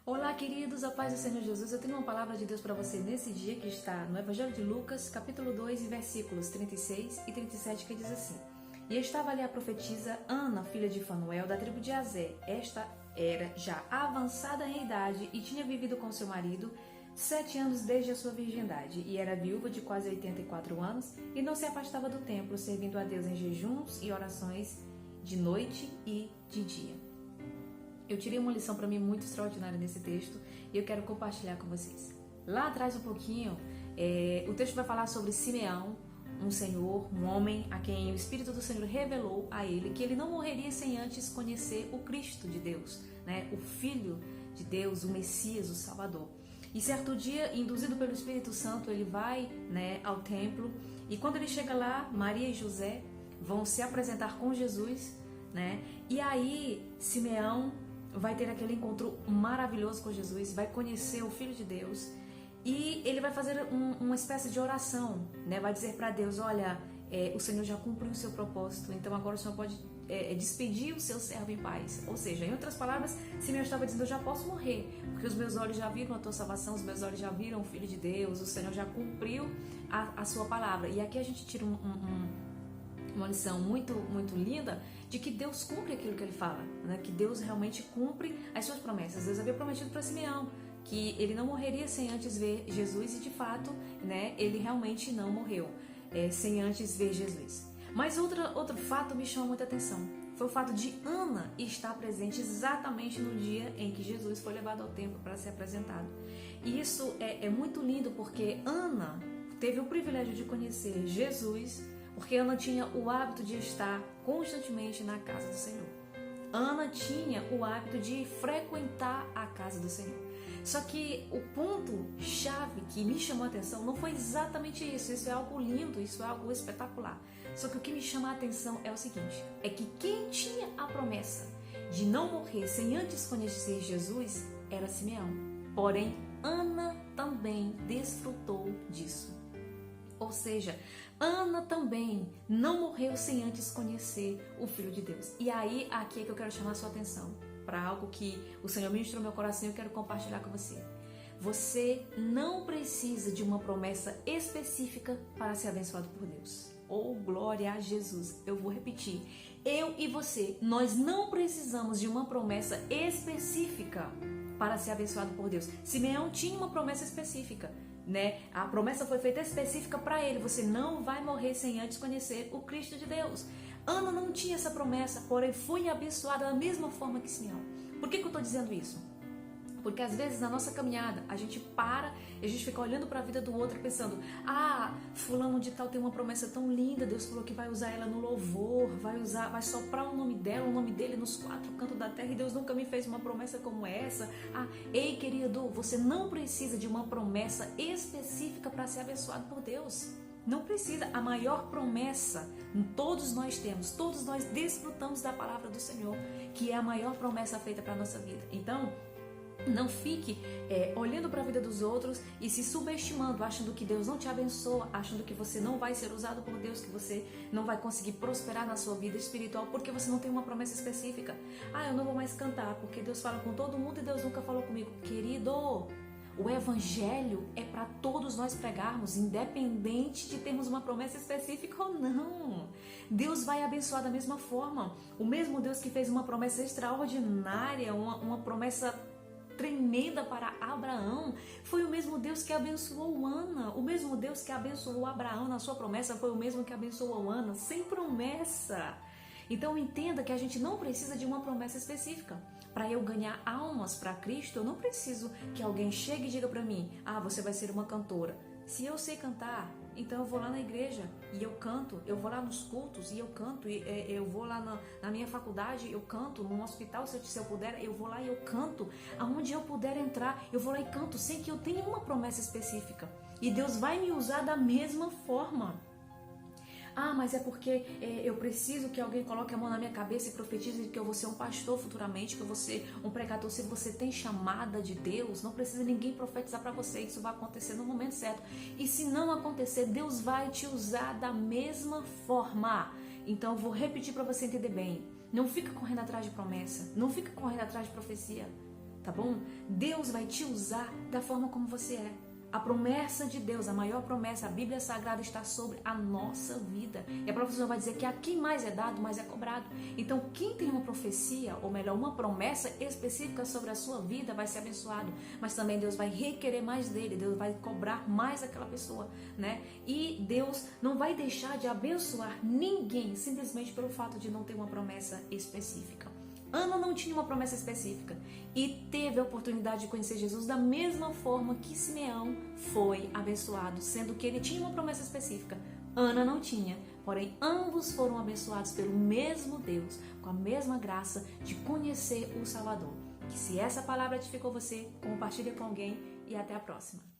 Olá, queridos, a paz do Senhor Jesus. Eu tenho uma palavra de Deus para você nesse dia que está no Evangelho de Lucas, capítulo 2, versículos 36 e 37, que diz assim: E estava ali a profetisa Ana, filha de Fanuel, da tribo de Azé. Esta era já avançada em idade e tinha vivido com seu marido 7 anos desde a sua virgindade, e era viúva de quase 84 anos e não se afastava do templo, servindo a Deus em jejuns e orações de noite e de dia. Eu tirei uma lição para mim muito extraordinária nesse texto e eu quero compartilhar com vocês. Lá atrás um pouquinho, o texto vai falar sobre Simeão, um senhor, um homem a quem o Espírito do Senhor revelou a ele que ele não morreria sem antes conhecer o Cristo de Deus, né? O Filho de Deus, o Messias, o Salvador. E certo dia, induzido pelo Espírito Santo, ele vai, né, ao templo, e quando ele chega lá, Maria e José vão se apresentar com Jesus, né? E aí Simeão vai ter aquele encontro maravilhoso com Jesus, vai conhecer o Filho de Deus e ele vai fazer uma espécie de oração, né? Vai dizer para Deus: olha, o Senhor já cumpriu o seu propósito, então agora o Senhor pode despedir o seu servo em paz. Ou seja, em outras palavras, Simeão estava dizendo: eu já posso morrer, porque os meus olhos já viram a tua salvação, os meus olhos já viram o Filho de Deus, o Senhor já cumpriu a sua palavra. E aqui a gente tira uma lição muito, muito linda de que Deus cumpre aquilo que ele fala, né? Que Deus realmente cumpre as suas promessas. Deus havia prometido para Simeão que ele não morreria sem antes ver Jesus, e de fato, né, ele realmente não morreu sem antes ver Jesus. Mas outro fato me chama muita atenção. Foi o fato de Ana estar presente exatamente no dia em que Jesus foi levado ao templo para ser apresentado. E isso é muito lindo, porque Ana teve o privilégio de conhecer Jesus, porque Ana tinha o hábito de estar constantemente na casa do Senhor. Ana tinha o hábito de frequentar a casa do Senhor. Só que o ponto-chave que me chamou a atenção não foi exatamente isso. Isso é algo lindo, isso é algo espetacular. Só que o que me chama a atenção é o seguinte: é que quem tinha a promessa de não morrer sem antes conhecer Jesus era Simeão. Porém, Ana também desfrutou disso. Ou seja, Ana também não morreu sem antes conhecer o Filho de Deus. E aí, aqui é que eu quero chamar a sua atenção para algo que o Senhor ministrou no meu coração e eu quero compartilhar com você. Você não precisa de uma promessa específica para ser abençoado por Deus. Oh, glória a Jesus! Eu vou repetir. Eu e você, nós não precisamos de uma promessa específica para ser abençoado por Deus. Simeão tinha uma promessa específica, né? A promessa foi feita específica para ele: você não vai morrer sem antes conhecer o Cristo de Deus. Ana não tinha essa promessa, porém foi abençoada da mesma forma que Simeão. Por que eu estou dizendo isso? Porque às vezes na nossa caminhada a gente para e a gente fica olhando para a vida do outro pensando: ah, fulano de tal tem uma promessa tão linda, Deus falou que vai usar ela no louvor, vai soprar o nome dela, o nome dele nos 4 cantos da terra, e Deus nunca me fez uma promessa como essa. Ah, ei, querido, você não precisa de uma promessa específica para ser abençoado por Deus. Não precisa. A maior promessa todos nós temos, todos nós desfrutamos da palavra do Senhor, que é a maior promessa feita para a nossa vida. Então, não fique olhando para a vida dos outros e se subestimando, achando que Deus não te abençoa, achando que você não vai ser usado por Deus, que você não vai conseguir prosperar na sua vida espiritual porque você não tem uma promessa específica. Ah, eu não vou mais cantar porque Deus fala com todo mundo e Deus nunca falou comigo. Querido, o Evangelho é para todos nós pregarmos, independente de termos uma promessa específica ou não. Deus vai abençoar da mesma forma. O mesmo Deus que fez uma promessa extraordinária, uma promessa tremenda para Abraão, foi o mesmo Deus que abençoou Ana. O mesmo Deus que abençoou Abraão na sua promessa foi o mesmo que abençoou Ana sem promessa. Então entenda que a gente não precisa de uma promessa específica. Para eu ganhar almas para Cristo, eu não preciso que alguém chegue e diga para mim: ah, você vai ser uma cantora. Se eu sei cantar, então eu vou lá na igreja e eu canto, eu vou lá nos cultos e eu canto, eu vou lá na minha faculdade, eu canto, no hospital, se eu puder, eu vou lá e eu canto. Aonde eu puder entrar, eu vou lá e canto, sem que eu tenha uma promessa específica. E Deus vai me usar da mesma forma. Ah, mas é porque eu preciso que alguém coloque a mão na minha cabeça e profetize que eu vou ser um pastor futuramente, que eu vou ser um pregador. Se você tem chamada de Deus, não precisa ninguém profetizar para você. Isso vai acontecer no momento certo. E se não acontecer, Deus vai te usar da mesma forma. Então eu vou repetir para você entender bem. Não fica correndo atrás de promessa. Não fica correndo atrás de profecia. tá bom? Deus vai te usar da forma como você é. A promessa de Deus, a maior promessa, a Bíblia Sagrada está sobre a nossa vida. E a profecia vai dizer que a quem mais é dado, mais é cobrado. Então, quem tem uma profecia, ou melhor, uma promessa específica sobre a sua vida, vai ser abençoado. Mas também Deus vai requerer mais dele, Deus vai cobrar mais aquela pessoa, né? E Deus não vai deixar de abençoar ninguém simplesmente pelo fato de não ter uma promessa específica. Ana não tinha uma promessa específica e teve a oportunidade de conhecer Jesus da mesma forma que Simeão foi abençoado, sendo que ele tinha uma promessa específica. Ana não tinha, porém ambos foram abençoados pelo mesmo Deus, com a mesma graça de conhecer o Salvador. Que se essa palavra edificou você, compartilhe com alguém e até a próxima.